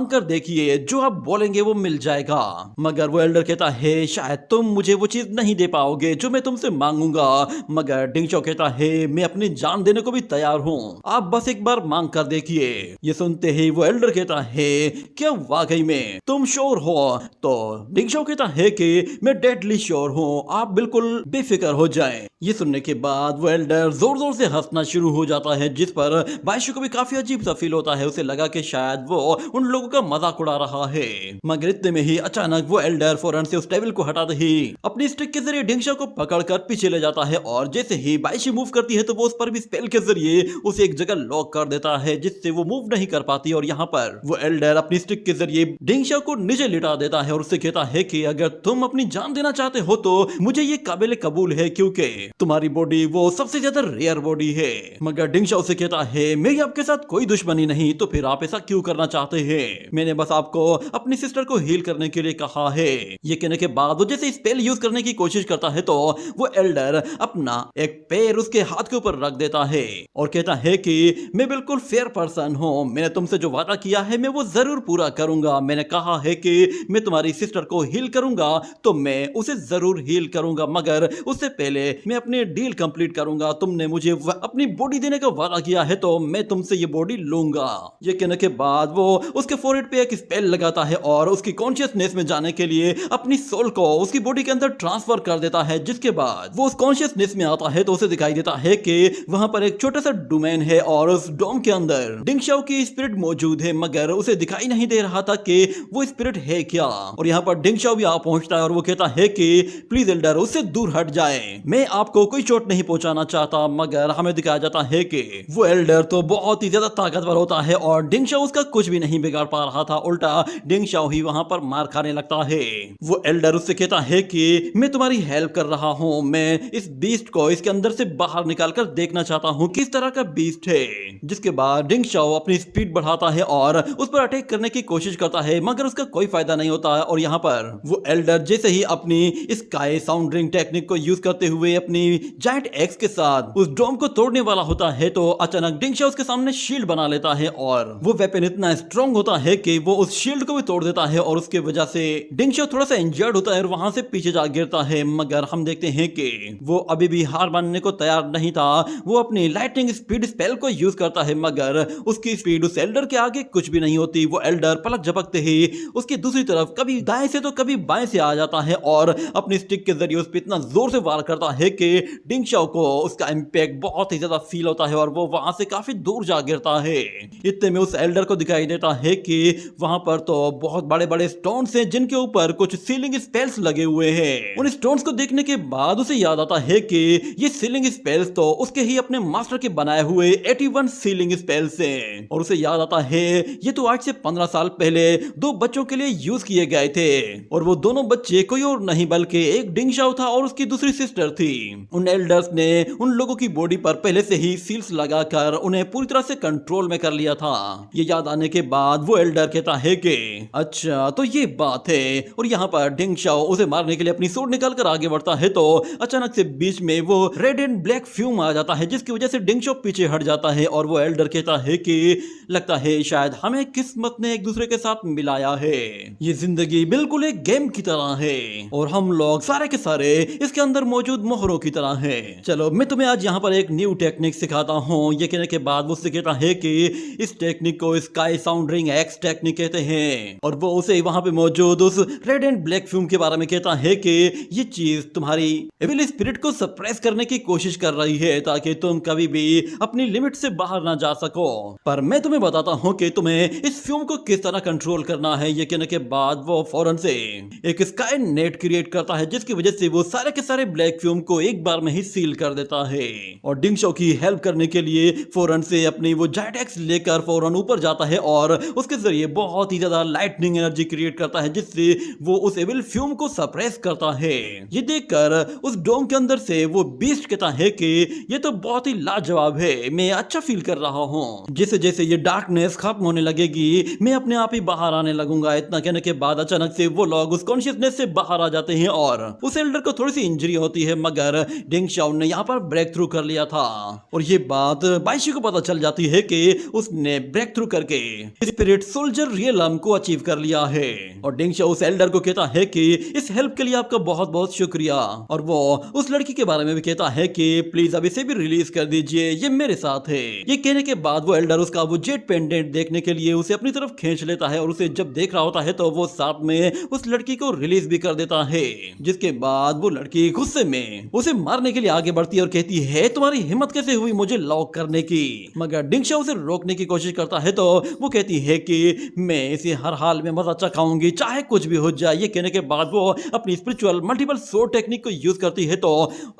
कर देखिए, जो आप बोलेंगे वो मिल जाएगा। मगर वो एल्डर कहता है शायद तुम मुझे वो चीज नहीं दे पाओगे जो मैं तुमसे मांगूंगा। मगर डिंगशो कहता है मैं अपनी जान देने को भी तैयार हूँ, आप बस एक बार मांग कर देखिए। ये सुनते ही वो एल्डर कहता है क्या वाकई में तुम श्योर हो। तो डिंगशो कहता है कि मैं डेडली श्योर हूँ, आप बिल्कुल बेफिक्र हो जाएं। ये सुनने के बाद वो एल्डर जोर जोर से हंसना शुरू हो जाता है, जिस पर बाइशु को भी काफी अजीब सा फील होता है। उसे लगा कि शायद वो उन लोगों का मजाक उड़ा रहा है। मगर इतने में ही अचानक वो एल्डर फौरन से उस टेबल को हटाते ही अपनी स्टिक के जरिए डिंगशो को पकड़कर पीछे ले जाता है और जैसे ही बाइशु मूव करती है तो वो उस पर भी स्पेल के जरिए उसे एक जगह लॉक कर देता है जिससे वो मूव नहीं कर पाती और यहाँ पर वो एल्डर अपनी स्टिक के जरिए डिंगशाओ को नीचे लिटा देता है और उससे कहता है कि अगर तुम अपनी जान देना चाहते हो तो मुझे ये काबिल कबूल है क्योंकि तुम्हारी बॉडी वो सबसे ज्यादा रेयर बॉडी है। मगर डिंगशाओ से कहता है मेरी आपके साथ कोई दुश्मनी नहीं, तो फिर आप ऐसा क्यों करना चाहते हैं? मैंने बस आपको अपनी सिस्टर को हील करने के लिए कहा है। ये कहने के बाद वो जैसे स्पेल यूज करने की कोशिश करता है तो वो एल्डर अपना एक पैर उसके हाथ के ऊपर रख देता है और कहता है कि मैं बिल्कुल फेयर पर्सन हूँ, मैंने तुमसे जो वादा किया है मैं वो जरूर पूरा करूंगा। मैंने कहा है कि मैं तुम्हारी सिस्टर को हील करूंगा तो मैं उसे जरूर हील करूंगा, मगर उससे पहले मैं अपनी डील कंप्लीट करूंगा। तुमने मुझे अपनी बॉडी देने का वादा किया है तो मैं तुमसे ये बॉडी लूंगा। ये कहने के बाद वो उसके फोरहेड पे एक स्पेल लगाता है और उसकी कॉन्शियसनेस में जाने के लिए अपनी सोल को उसकी बॉडी के अंदर ट्रांसफर कर देता है। जिसके बाद वो उस कॉन्शियसनेस में आता है तो उसे दिखाई देता है कि वहां पर एक छोटा सा डोमेन है और उस डोम के अंदर डिंगशाओ की स्पिरिट मौजूद है, मगर उसे दिखाई नहीं दे रहा था कि वो स्पिरिट है क्या। और यहाँ पर डिंगशाओ भी आ पहुंचता है और वो कहता है कि प्लीज एल्डर उससे दूर हट जाए, मैं आपको कोई चोट नहीं पहुंचाना चाहता। मगर हमें दिखाया जाता है कि वो एल्डर तो बहुत ही ज्यादा ताकतवर होता है और डिंगशाओ उसका कुछ भी नहीं बिगाड़ पा रहा था, उल्टा डिंगशाओ ही वहां पर मार खाने लगता है। वो एल्डर उससे कहता है कि मैं तुम्हारी हेल्प कर रहा हूं, मैं इस बीस्ट को इसके अंदर से बाहर निकालकर देखना चाहता हूं किस तरह का बीस्ट है। जिसके बाद डिंगशाओ अपनी स्पीड बढ़ाता है और उस पर अटैक करने की कोशिश करता है, मगर उसका कोई फायदा नहीं होता है। और यहाँ पर वो एल्डर जैसे ही अपनी स्काई साउंडरिंग टेक्निक को यूज करते हुए अपनी जायंट एक्स के साथ उस डोम को तोड़ने वाला होता है तो अचानक डिंगशाओ उसके सामने शील्ड बना लेता है और वो वेपन इतना स्ट्रॉन्ग होता है कि वो उस शील्ड को भी तोड़ देता है और उसके वजह से डिंगशाओ थोड़ा सा इंजर्ड होता है और वहां से पीछे जा गिरता है। मगर हम देखते हैं कि वो अभी भी हार मानने को तैयार नहीं था। वो अपनी लाइटनिंग स्पीड स्पेल को यूज करता है, मगर उसकी स्पीड उस एल्डर के आगे कुछ भी नहीं होती। वो एल्डर पलक झपकते ही उसकी दूसरी तरफ कभी दाएं से तो कभी बाएं से आ जाता है और अपनी स्टिक के जरिए उस पर इतना जोर से वार करता है कि डिंगशाओ को उसका इंपैक्ट बहुत ही ज्यादा फील होता है और वो वहां से काफी दूर जा गिरता है। इतने में उस एल्डर को दिखाई देता है कि वहां पर तो बहुत बड़े बड़े स्टोन्स हैं जिनके ऊपर कुछ सीलिंग स्पेल्स लगे हुए हैं। उन स्टोन्स को देखने के बाद उसे याद आता है कि ये सीलिंग स्पेल्स तो उसके ही अपने मास्टर के बनाए हुए 81 सीलिंग स्पेल्स हैं। और उसे याद आता है ये तो आज से 15 साल पहले दो बच्चों के लिए यूज किए गए थे और वो दोनों बच्चे कोई और नहीं बल्कि एक डिंगशाओ था और उसकी दूसरी सिस्टर थी। उन एल्डर्स ने उन लोगों की बॉडी पर पहले से ही सील्स लगाकर उन्हें पूरी तरह से कंट्रोल में कर लिया था। ये याद आने के बाद वो एल्डर कहता है कि अच्छा तो ये बात है। और यहाँ पर डिंगशाओ उसे मारने के लिए अपनी सोर्ड निकाल कर आगे बढ़ता है तो अचानक से बीच में वो रेड एंड ब्लैक फ्यूम आ जाता है जिसकी वजह से डिंगशाओ पीछे हट जाता है और वो एल्डर कहता है कि लगता है शायद हमें किस्मत ने एक दूसरे के साथ मिलाया है। ये जिंदगी बिल्कुल एक गेम की तरह है और हम लोग सारे के सारे इसके अंदर मौजूद मोहरों की तरह हैं। चलो मैं तुम्हें आज यहाँ पर एक न्यू टेक्निक सिखाता हूँ। ये कहने के बाद वो उससे कहता है कि इस टेक्निक को स्काई साउंडरिंग एक्स टेक्निक कहते हैं और वो उसे वहां पे मौजूद उस रेड एंड ब्लैक फ्यूम के बारे में कहता है कि ये चीज तुम्हारी एविल स्पिरिट को सप्रेस करने की कोशिश कर रही है ताकि तुम कभी भी अपनी लिमिट से बाहर ना जा सको। पर मैं तुम्हें बताता हूँ कि तुम्हें इस फ्यूम को किस तरह कंट्रोल करना है। ये कहने के बाद वो फौरन से एक स्काई नेट क्रिएट करता है जिसकी वजह से वो सारे के सारे ब्लैक फ्यूम को एक बार में ही सील कर देता है और डिंगशाओ की हेल्प करने के लिए फौरन से अपनी वो जायंट एक्स लेकर फौरन ऊपर जाता है और उसके जरिए बहुत ही ज्यादा लाइटनिंग एनर्जी क्रिएट करता है जिससे वो उस एविल फ्यूम को सप्रेस करता है। ये देखकर उस डोम के अंदर से वो बीस्ट कहता है कि ये तो बहुत ही लाजवाब है, मैं अच्छा फील कर रहा हूँ। जैसे जैसे ये डार्कनेस खत्म होने लगेगी मैं अपने आप ही बाहर आने लगूंगा। इतना कहने के बाद अचानक से वो लोग उस कॉन्शियसनेस से बाहर आ जाते हैं और उस एल्डर को थोड़ी सी इंजरी होती है, मगर डिंगशाओ ने यहाँ पर ब्रेक थ्रू कर लिया था और ये बात बाइशी को पता चल जाती है कि उसने ब्रेक थ्रू करके स्पिरिट सोल्जर रियलम को अचीव कर लिया है। और डिंगशाओ उस एल्डर को कहता है कि इस हेल्प के लिए आपका बहुत बहुत शुक्रिया और वो उस लड़की के बारे में भी कहता है कि प्लीज अब इसे भी रिलीज कर दीजिए, ये मेरे साथ है। ये कहने के बाद वो एल्डर उसका वो जेट पेंडेंट देखने के लिए उसे अपनी तरफ खींच लेता है और उसे जब देख रहा होता है तो वो साथ में उस लड़की को रिलीज भी कर देता है। जिसके बाद वो लड़की गुस्से में उसे मारने के लिए आगे बढ़ती है और कहती है तुम्हारी हिम्मत कैसे हुई मुझे लॉक करने की। मगर डिंगशाओ उसे रोकने की कोशिश करता है तो वो कहती है कि मैं इसे हर हाल में मजा चखाऊंगी चाहे कुछ भी हो जाए। ये कहने के बाद वो अपनी स्पिरिचुअल मल्टीपल सोर्ड टेक्निक को यूज करती है तो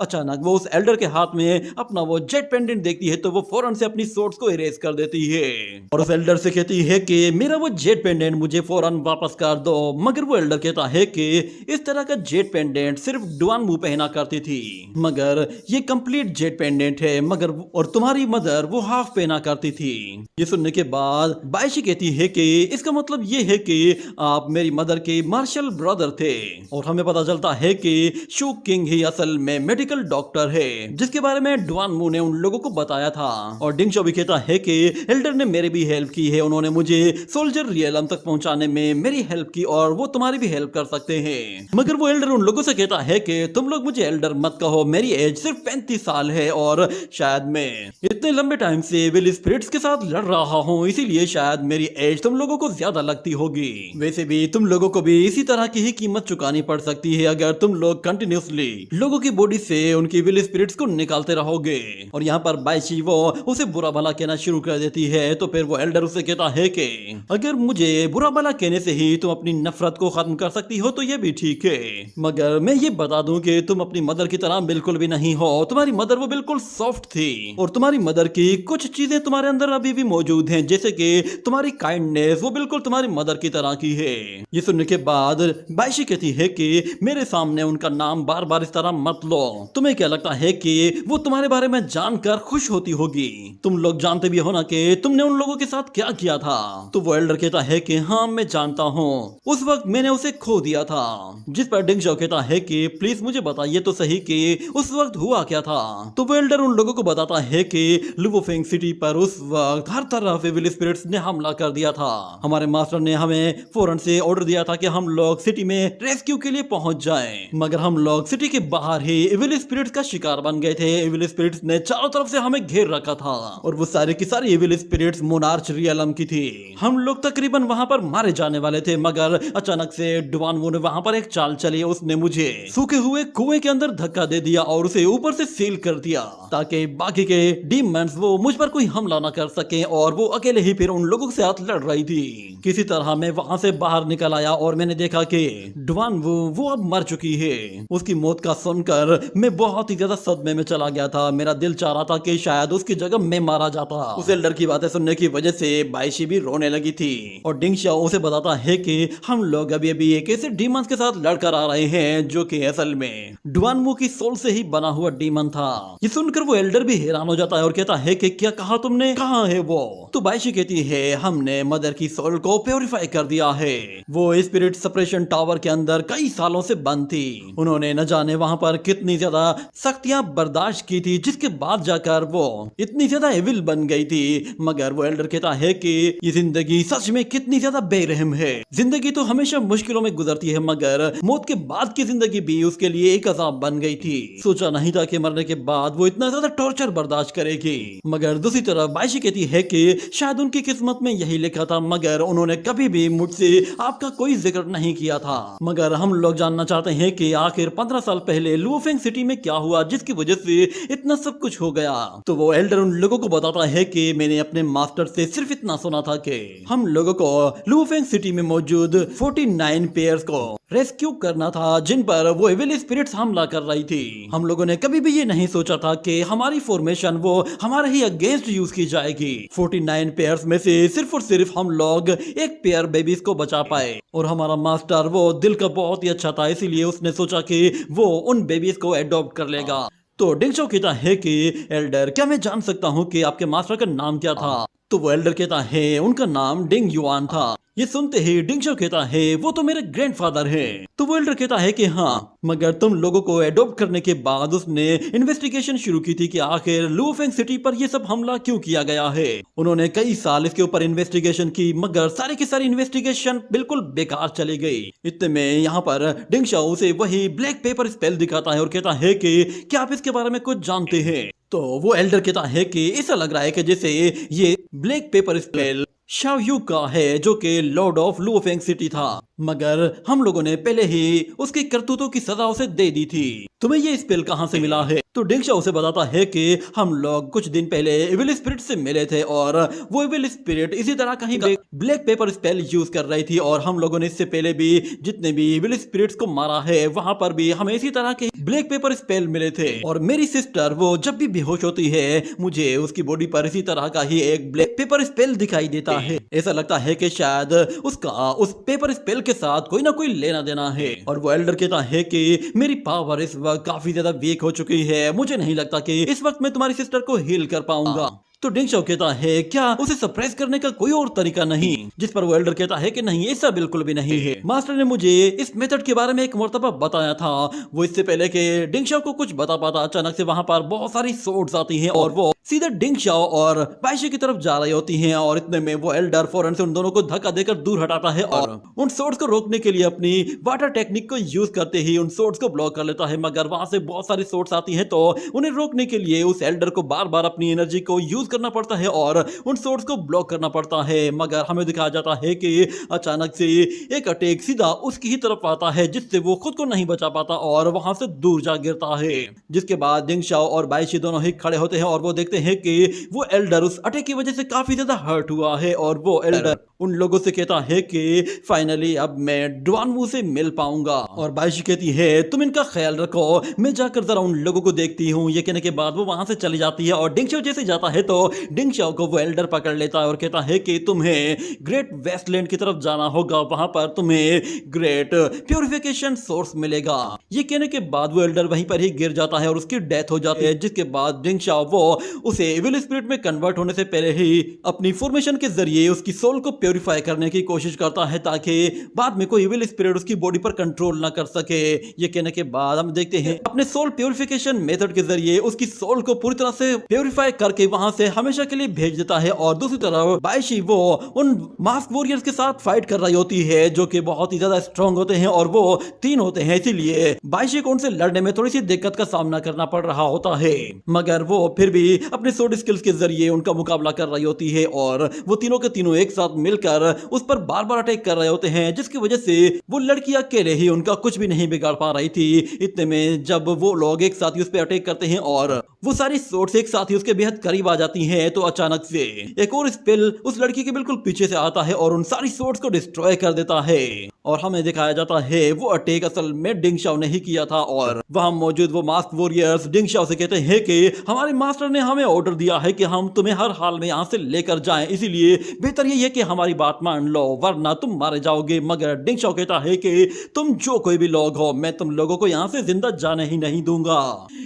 अचानक वो उस एल्डर के हाथ में अपना वो जेट पेंडेंट देखती है तो वो फौरन से अपनी सोर्स को इरेज कर देती है और उस एल्डर से कहती है कि मेरा वो जेट पेंडेंट मुझे फौरन वापस कर दो। मगर वो एल्डर कहता है कि इस तरह का जेट पेंडेंट सिर्फ डुआनमू पहना करती थी, मगर ये कंप्लीट जेट पेंडेंट है, मगर और तुम्हारी मदर वो हाफ पहना करती थी। ये सुनने के बाद बाइशी कहती है कि इसका मतलब ये है कि आप मेरी मदर के मार्शल ब्रदर थे और हमें पता चलता है कि शू किंग ही असल में मेडिकल डॉक्टर है जिसके बारे में डुआनमू ने उन लोगों को बताया था। और डिंगशो भी कहता है कि एल्डर ने मेरी भी हेल्प की है, उन्होंने मुझे सोल्जर रियलम तक पहुंचाने में मेरी हेल्प की और वो तुम्हारी भी हेल्प कर सकते हैं। मगर वो एल्डर उन लोगों से कहता है कि तुम लोग मुझे एल्डर मत कहो, मेरी एज सिर्फ 35 साल है और शायद मैं इतने लंबे टाइम से विल स्पिरिट्स के साथ लड़ रहा हूँ, इसीलिए शायद मेरी एज तुम लोगों को ज्यादा लगती होगी। वैसे भी तुम लोगों को भी इसी तरह की ही कीमत चुकानी पड़ सकती है अगर तुम लोग कंटिन्यूसली लोगों की बॉडी से उनकी विल स्पिरिट्स को निकालते रहोगे। और यहाँ पर बाइशी वो उसे बुरा भला कहना शुरू कर देती है। तो फिर वो एल्डर उसे कहता है कि अगर मुझे बुरा भला कहने से ही तुम अपनी नफरत को खत्म कर सकती हो तो ये भी ठीक है, मगर मैं ये बता दूं कि तुम अपनी मदर की तरह बिल्कुल भी नहीं हो। तुम्हारी मदर वो बिल्कुल सॉफ्ट थी और तुम्हारी मदर की कुछ चीजें तुम्हारे अंदर अभी भी मौजूद हैं, जैसे कि तुम्हारी काइंडनेस वो बिल्कुल तुम्हारी मदर की तरह की है। ये सुनने के बाद बाइशी कहती है कि मेरे सामने उनका नाम बार बार इस तरह मत लो। तुम्हें क्या लगता है कि वो तुम्हारे बारे में जानकर खुश होती होगी? तुम लोग जानते भी हो ना कि तुमने उन लोगों के साथ क्या किया था। तो वो एल्डर कहता है कि हाँ मैं जानता हूँ, उस वक्त मैंने उसे खो दिया था। जिस पर डिंगशो कहता है कि प्लीज मुझे बताइए तो सही कि उस वक्त हुआ क्या था। तो वो एल्डर उन लोगों को बताता है कि लुवोफेंग सिटी पर उस वक्त हर तरह से विल स्पिरिट्स ने हमला कर दिया था। हमारे मास्टर ने हमें फौरन से ऑर्डर दिया था कि हम लोग सिटी में रेस्क्यू के लिए पहुंच जाएं, मगर हम लोग सिटी के बाहर ही इविल स्पिरिट्स का शिकार बन गए थे। इविल स्पिरिट्स ने चारों तरफ से हमें घेर रखा था और वो सारे की सारी इविल स्पिरिट्स मोनार्च रियलम की थी। हम लोग तकरीबन वहां पर मारे जाने वाले थे, मगर अचानक से डुआनमू ने वहां पर एक चाल चली। उसने मुझे सूखे हुए कुएं के अंदर धक्का दे दिया और उसे ऊपर से सील कर दिया ताकि बाकी के डीमंस वो मुझ पर कोई हमला न कर सके और वो अकेले ही फिर उन लोगों के साथ लड़ रही थी। किसी तरह मैं वहां से बाहर निकल आया और मैंने देखा कि डुआनमू वो अब मर चुकी है। उसकी मौत का सुनकर मैं बहुत ही ज्यादा सदमे में चला गया था। मेरा दिल चाह रहा था कि शायद उसकी जगह मैं मारा जाता। उस एल्डर की बातें सुनने की वजह से बाइशी भी रोने लगी थी और डिंगशो उसे बताता है कि हम लोग अभी अभी एक ऐसे डीमंस के साथ लड़कर आ रहे हैं जो कि असल में डुआनमू की सोल से ही बना हुआ डीमन था। ये सुनकर वो एल्डर भी हैरान हो जाता है और कहता है कि क्या कहा तुमने, कहाँ है वो? तो बाइशी कहती है हमने मदर की सोल को प्योरीफाई कर दिया है। वो स्पिरिट सेपरेशन टावर के अंदर कई सालों से बंद थी। उन्होंने न जाने वहां पर कितनी ज्यादा सख्तियां बर्दाश्त की थी, जिसके बाद जाकर वो इतनी ज्यादा एविल बन गई थी। मगर वो एल्डर कहता है कि ये जिंदगी सच में कितनी ज्यादा बेरहम है। जिंदगी तो हमेशा मुश्किलों में गुजरती है, मगर मौत के बाद की जिंदगी भी उसके लिए एक अजाब बन गई थी। सोचा नहीं था कि मरने के बाद वो इतना ज्यादा टॉर्चर बर्दाश्त करेगी। मगर दूसरी तरफ बाइशी कहती है कि शायद उनकी किस्मत में यही लिखा था, मगर उन्होंने कभी भी मुझसे आपका कोई जिक्र नहीं किया था। मगर हम लोग जानना चाहते हैं कि आखिर 15 साल पहले लुवोफेंग सिटी में क्या हुआ जिसकी वजह से इतना सब कुछ हो गया। तो वो एल्डर उन लोगों को बताता है कि मैंने अपने मास्टर से सिर्फ इतना सुना था कि हम लोगों को लुवोफेंग सिटी में मौजूद 49 पेयर्स को रेस्क्यू करना था जिन पर वो एविल स्पिरिट्स हमला कर रही थी। हम लोगों ने कभी भी ये नहीं सोचा था कि हमारी फॉर्मेशन वो हमारे ही अगेंस्ट यूज की जाएगी। 49 पेयर्स में से सिर्फ और सिर्फ हम लोग एक पेयर बेबीज को बचा पाए और हमारा मास्टर वो दिल का बहुत ही अच्छा था, इसीलिए उसने सोचा कि वो उन बेबीज को एडॉप्ट कर लेगा। तो डिंगशो कहता है कि एल्डर क्या मैं जान सकता हूँ कि आपके मास्टर का नाम क्या था? तो वो एल्डर कहता है उनका नाम डिंग युआन था। ये सुनते ही डिंगशो कहता है वो तो मेरे ग्रैंडफादर हैं। तो वो एल्डर कहता है कि हाँ, मगर तुम लोगों को एडॉप्ट करने के बाद उसने इन्वेस्टिगेशन शुरू की थी कि आखिर लुवोफेंग सिटी पर ये सब हमला क्यों किया गया है। उन्होंने कई साल इसके ऊपर इन्वेस्टिगेशन की, मगर सारी की सारी इन्वेस्टिगेशन बिल्कुल बेकार चली गई। इतने में यहाँ पर डिंगशो उसे वही ब्लैक पेपर स्पेल दिखाता है और कहता है कि क्या आप इसके बारे में कुछ जानते हैं? तो वो एल्डर कहता है कि ऐसा लग रहा है कि जैसे ये black pepper spell Shao Yu का है जो कि लॉर्ड ऑफ लुवोफेंग सिटी था। मगर हम लोगों ने पहले ही उसकी करतूतों की सजा उसे दे दी थी। तुम्हें ये स्पेल कहाँ से मिला है? तो डिंगशा उसे बताता है कि हम लोग कुछ दिन पहले इविल स्पिरिट से मिले थे और वो इविल स्पिरिट इसी तरह का ही ब्लैक पेपर स्पेल यूज कर रही थी और हम लोगों ने इससे पहले भी जितने भी इविल स्पिरिट्स को मारा है वहां पर भी हमें इसी तरह के ब्लैक पेपर स्पेल मिले थे। और मेरी सिस्टर वो जब भी बेहोश होती है मुझे उसकी बॉडी पर इसी तरह का ही एक ब्लैक पेपर स्पेल दिखाई देता है। ऐसा लगता है कि शायद उसका उस पेपर स्पेल के साथ कोई ना कोई लेना देना है। और वो एल्डर कहता है कि मेरी पावर इस वक्त काफी ज्यादा वीक हो चुकी है, मुझे नहीं लगता कि इस वक्त मैं तुम्हारी सिस्टर को हील कर पाऊंगा। तो डिंगशा कहता है क्या उसे सरप्राइज करने का कोई और तरीका नहीं? जिस पर वो एल्डर कहता है कि नहीं, ऐसा बिल्कुल भी नहीं है। मास्टर ने मुझे इस मेथड के बारे में एक मर्तबा बताया था। वो इससे पहले कि डिंगशा को कुछ बता पाता अचानक से वहां पर बहुत सारी सोर्ड्स आती हैं और वो सीधे डिंगशा और बाइशे की तरफ जा रही होती हैं। और इतने में वो एल्डर फौरन से उन दोनों को धक्का देकर दूर हटाता है और उन सोर्ड्स को रोकने के लिए अपनी वाटर टेक्निक को यूज करते ही उन सोर्ड्स को ब्लॉक कर लेता है। मगर वहां से बहुत सारी सोर्ड्स आती हैं तो उन्हें रोकने के लिए उस एल्डर को बार बार अपनी एनर्जी को यूज करना पड़ता है और उन सोर्स को ब्लॉक करना पड़ता है। मगर हमें दिखाया जाता है कि अचानक से एक अटैक सीधा उसकी ही तरफ आता है जिससे वो खुद को नहीं बचा पाता और वहां से दूर जा गिरता है। जिसके बाद डिंगशा और बाइशी दोनों ही खड़े होते हैं और वो देखते हैं कि वो एल्डर उस अटैक की वजह से काफी ज्यादा हर्ट हुआ है। और वो एल्डर उन लोगों से कहता है कि फाइनली अब मैं डुआनमू से मिल पाऊंगा। और बाइशी कहती है तुम इनका ख्याल रखो, मैं जाकर जरा उन लोगों को देखती हूँ। ये कहने के बाद वो वहां से चली जाती है और डिंगशा जैसे जाता है तो डिंगशा को वो एल्डर पकड़ लेता है और कहता है कि तुम्हें ग्रेट वेस्टलैंड की तरफ जाना होगा, वहां पर तुम्हें ग्रेट प्योरिफिकेशन सोर्स मिलेगा। ये कहने के बाद वो एल्डर वहीं पर ही गिर जाता है और उसकी डेथ हो जाती है। जिसके बाद डिंगशा वो उसे इविल स्पिरिट में कन्वर्ट होने से पहले ही अपनी फॉर्मेशन के जरिए उसकी सोल को प्योरीफाई करने की कोशिश करता है ताकि बाद में कोई इविल स्पिरिट उसकी बॉडी पर कंट्रोल ना कर सके। ये कहने के बाद हम देखते हैं अपने सोल प्योरिफिकेशन मेथड के जरिए उसकी सोल को पूरी तरह से प्योरीफाई करके वहां से हमेशा के लिए भेज देता है। और दूसरी तरफ बाइशी वो उन मास्क वॉरियर्स के साथ फाइट कर रही होती है जो कि बहुत ही ज्यादा स्ट्रांग होते हैं और वो 3 होते हैं, इसीलिए बाइशी को उनसे लड़ने में थोड़ी सी दिक्कत का सामना करना पड़ रहा होता है। मगर वो फिर भी अपने सोड स्किल्स के जरिए उनका मुकाबला कर रही होती है और वो तीनों के तीनों एक साथ मिलकर उस पर बार बार अटैक कर रहे होते हैं जिसकी वजह से वो लड़की अकेले ही उनका कुछ भी नहीं बिगाड़ पा रही थी। इतने में जब वो लोग एक साथ ही उस पर अटैक करते हैं और वो सारी सोर्ड्स एक साथ ही उसके बेहद करीब आ जाती हैं तो अचानक से एक और स्पेल उस लड़की के बिल्कुल पीछे से आता है और उन सारी सोर्ड्स को डिस्ट्रॉय कर देता है। और हमें दिखाया जाता है वो अटैक असल में डिंगशा ने ही किया था। और वहां मौजूद वो मास्क वॉरियर्स डिंगशा से कहते हैं कि हमारे मास्टर ने हमें ऑर्डर दिया है कि हम तुम्हें हर हाल में यहाँ से लेकर जाएं, इसीलिए बेहतर ये है कि हमारी बात मान लो वरना तुम मारे जाओगे। मगर डिंगशा कहता है कि तुम जो कोई भी लोग हो मैं तुम लोगों को यहाँ से जिंदा जाने ही नहीं दूंगा।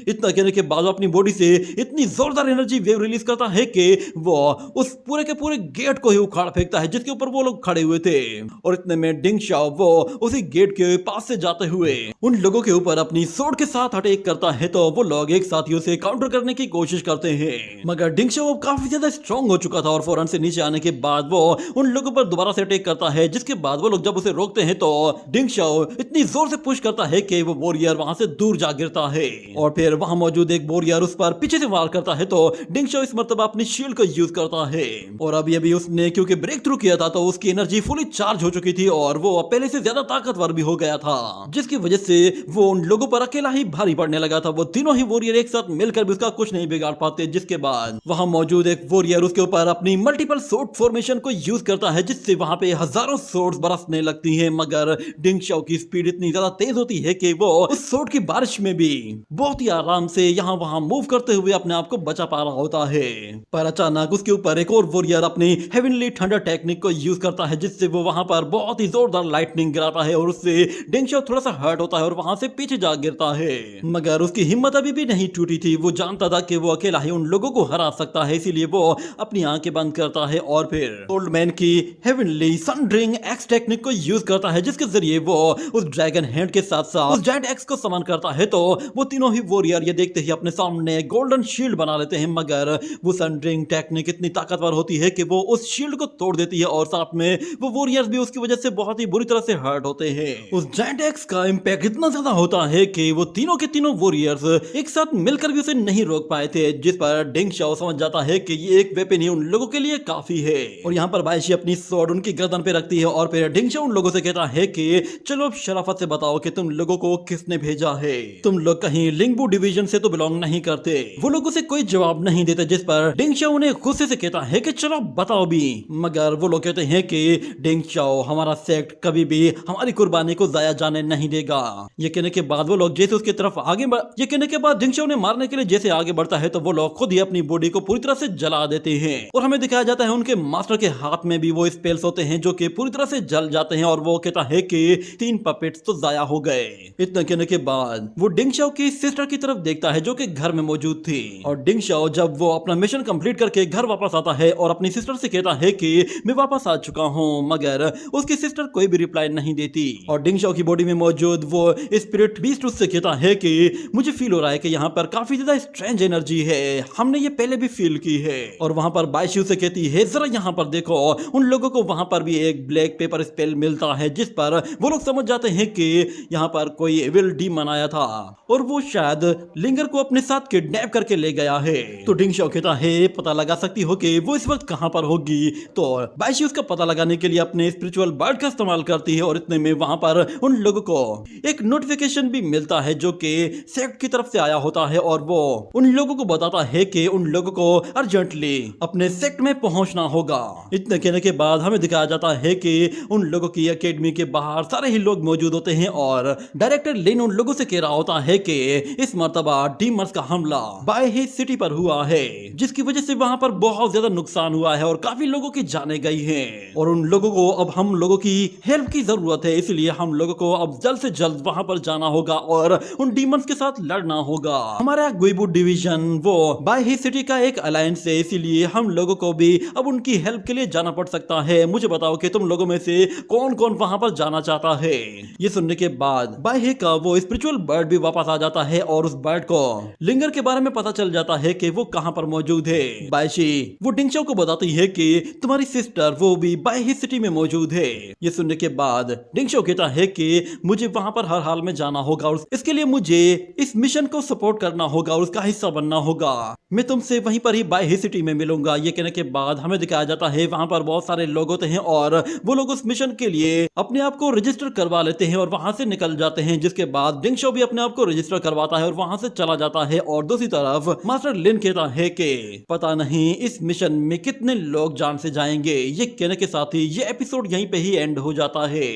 इतना कहने के बाद अपनी बॉडी से इतनी जोरदार एनर्जी वेव रिलीज करता है कि वो उस पूरे के पूरे गेट को ही उखाड़ फेंकता है जिसके ऊपर वो लोग खड़े हुए थे। और इतने में डिंगशा वो उसी गेट के पास से जाते हुए उन लोगों के ऊपर अपनी सोर्ड के साथ अटैक करता है तो वो लोग एक साथ ही उसे काउंटर करने की कोशिश करते हैं। मगर डिंगशा वो काफी ज्यादा स्ट्रांग हो चुका था और फौरन से नीचे आने के बाद वो उन लोगों पर दोबारा से अटैक करता है। जिसके बाद वो लोग जब उसे रोकते हैं तो डिंगशा इतनी जोर से पुश करता है कि वो वॉरियर वहां से दूर जा गिरता है। और फिर वहां मौजूद एक वॉरियर उस पर पीछे से वार करता है तो डिंगशा इस मर्तबा अपनी शील्ड को यूज करता है। और अभी उसने क्योंकि ब्रेक थ्रू किया था तो उसकी एनर्जी फुली चार्ज हो चुकी थी और वो पहले से ज्यादा ताकतवर भी हो गया था जिसकी वजह से वो उन लोगों पर अकेला ही भारी पड़ने लगा था। वो तीनों ही वॉरियर एक साथ मिलकर भी उसका कुछ नहीं बिगाड़ पाते। जिसके बाद वहां मौजूद एक वॉरियर उसके ऊपर अपनी मल्टीपल सोर्ड फॉर्मेशन को यूज करता है जिससे वहां पे हजारों सोर्ड्स बरसने लगती हैं। मगर डिंगशा की स्पीड इतनी ज्यादा तेज होती है कि वो उस सोर्ड की बारिश में भी बहुत ही आराम से यहाँ वहां मूव करते हुए अपने आप को बचा पा रहा होता है। पर अचानक उसके ऊपर एक और वॉरियर अपनी हेवनली थंडर टेक्निक को यूज करता है जिससे वो वहां पर बहुत ही जोरदार लाइटनिंग गिराता है और उससे डिंगशा थोड़ा सा हर्ट होता है और वहां से पीछे जा गिरता है। मगर उसकी हिम्मत अभी भी नहीं टूटी थी। वो जानता था कि वो अकेला ही उन लोगों को हरा सकता है, इसीलिए वो अपनी आंखें बंद करता है और फिर ओल्ड मैन की हेवनली सनड्रिंग एक्स टेक्निक को यूज करता है जिसके जरिए वो उस ड्रैगन हैंड के साथ साथ उस जायंट एक्स को समन करता है। तो वो तीनों ही वॉरियर ये देखते ही अपने सामने गोल्डन शील्ड बना लेते हैं। मगर वो सनड्रिंग टेक्निक इतनी ताकतवर होती है कि वो उस शील्ड को तोड़ देती है और साथ में वो वॉरियर्स भी उसकी वजह से बहुत ही बुरी तरह से हर्ट होते हैं। उस जायंट एक्स का इंपैक्ट इतना ज्यादा होता है कि वो तीनों के तीनों वॉरियर्स एक साथ मिलकर भी उसे नहीं रोक पाए थे। जिस पर डिंग शाओ समझ जाता है कि ये एक वेपन ही उन लोगों के लिए काफी है। और यहाँ पर बायशी अपनी स्वॉर्ड उनकी गर्दन पे रखती है और फिर डिंग शाओ उन लोगों से कहता है कि चलो अब शराफत से बताओ कि तुम लोगों को किसने भेजा है। तुम लोग कहीं लिंगबू डिवीजन से तो बिलोंग नहीं करते। वो लोगों से कोई जवाब नहीं देते, जिस पर डिंग शाओ उन्हें गुस्से से कहता है कि चलो बताओ भी। मगर वो लोग कहते हैं कि डिंग शाओ हमारा सेक्ट कभी भी हमारी कुर्बानी को जाया जाने नहीं देगा। ये कहने के बाद वो लोग जैसे उसकी तरफ ये कहने के बाद डिंग शाओ ने मारने के लिए जैसे आगे बढ़ता है तो वो लोग खुद ही अपनी बॉडी को पूरी तरह से जला देते हैं। और हमें दिखाया जाता है उनके मास्टर के हाथ में भी वो स्पेल्स होते हैं जो कि पूरी तरह से जल जाते हैं। और वो कहता है कि 3 पपेट्स तो जाया हो गए। इतना कहने के बाद वो डिंग शाओ की सिस्टर की तरफ देखता है जो कि घर में मौजूद थी। और डिंग शाओ जब वो अपना मिशन कंप्लीट करके घर वापस आता है और अपनी सिस्टर से कहता है कि मैं वापस आ चुका हूँ, मगर उसकी सिस्टर कोई भी रिप्लाई नहीं देती। और डिंग शाओ की बॉडी में मौजूद वो स्पिरिट बीस्ट उससे कहता है कि मुझे फील हो रहा है कि यहाँ पर काफी ज्यादा स्ट्रेंज एनर्जी है, हमने ये पहले भी फील की है। और वहां पर बायशी से कहती है जरा यहाँ पर देखो। उन लोगों को वहां पर भी एक ब्लैक पेपर स्पेल मिलता है जिस पर वो लोग समझ जाते हैं कि यहाँ पर कोई एविल डीमन आया था और वो शायद लिंगर को अपने साथ किडनैप करके ले गया है। तो डिंग शाओ कहता है पता लगा सकती हो कि वो इस वक्त कहां पर होगी। तो बायशी उसका पता लगाने के लिए अपने स्पिरिचुअल बर्ड का इस्तेमाल करती है और इतने में वहां पर उन लोगों को एक नोटिफिकेशन भी मिलता है जो कि सेक्ट की तरफ से आया होता है और वो उन लोगों को बताता है कि उन लोगों को अर्जेंटली अपने सेक्ट में पहुंचना होगा। इतने कहने के बाद हमें दिखाया जाता है कि उन लोगों की एकेडमी के बाहर सारे ही लोग मौजूद होते हैं और डायरेक्टर लिन उन लोगों से कह रहा होता है कि इस मर्तबा डीमंस का हमला बाय ही सिटी पर हुआ है जिसकी वजह से वहां पर बहुत ज्यादा नुकसान हुआ है और काफी लोगों की जाने गई हैं और उन लोगों को अब हम लोगों की हेल्प की जरूरत है, इसलिए हम लोगों को अब जल्द से जल्द वहां पर जाना होगा और उन डीमंस के साथ लड़ना होगा। हमारा गुइबू डिवीजन वो बाय ही सिटी का एक अलायंस है, इसीलिए हम लोगों को भी अब उनकी हेल्प के लिए जाना पड़ सकता है। मुझे बताओ कि तुम लोगों में से कौन कौन वहां पर जाना चाहता है। ये सुनने के बाद बाय ही का वो स्पिरिचुअल बर्ड भी वापस आ जाता है और उस बर्ड को लिंगर के बारे में पता चल जाता है कि वो कहां पर मौजूद है। बायशी वो डिंग शाओ को बताती है कि तुम्हारी सिस्टर वो भी बाय ही सिटी में मौजूद है। ये सुनने के बाद डिंग शाओ कहता है कि मुझे वहां पर हर हाल में जाना होगा और इसके लिए मुझे इस मिशन को सपोर्ट करना होगा और उसका हिस्सा बनना होगा। मैं तुमसे वहीं पर ही बाय ही सिटी में मिलूंगा। ये कहने के बाद हमें दिखाया जाता है वहां पर बहुत सारे लोग होते हैं और वो लोग उस मिशन के लिए अपने आप को रजिस्टर करवा लेते हैं और वहां से निकल जाते हैं, जिसके बाद डिंग शाओ भी अपने आप को रजिस्टर करवाता है और वहां से चला जाता है। और दूसरी तरफ मास्टर लिन कहता है कि पता नहीं इस मिशन में कितने लोग जान से जाएंगे। ये कहने के साथ ही ये एपिसोड यहीं पे ही एंड हो जाता है।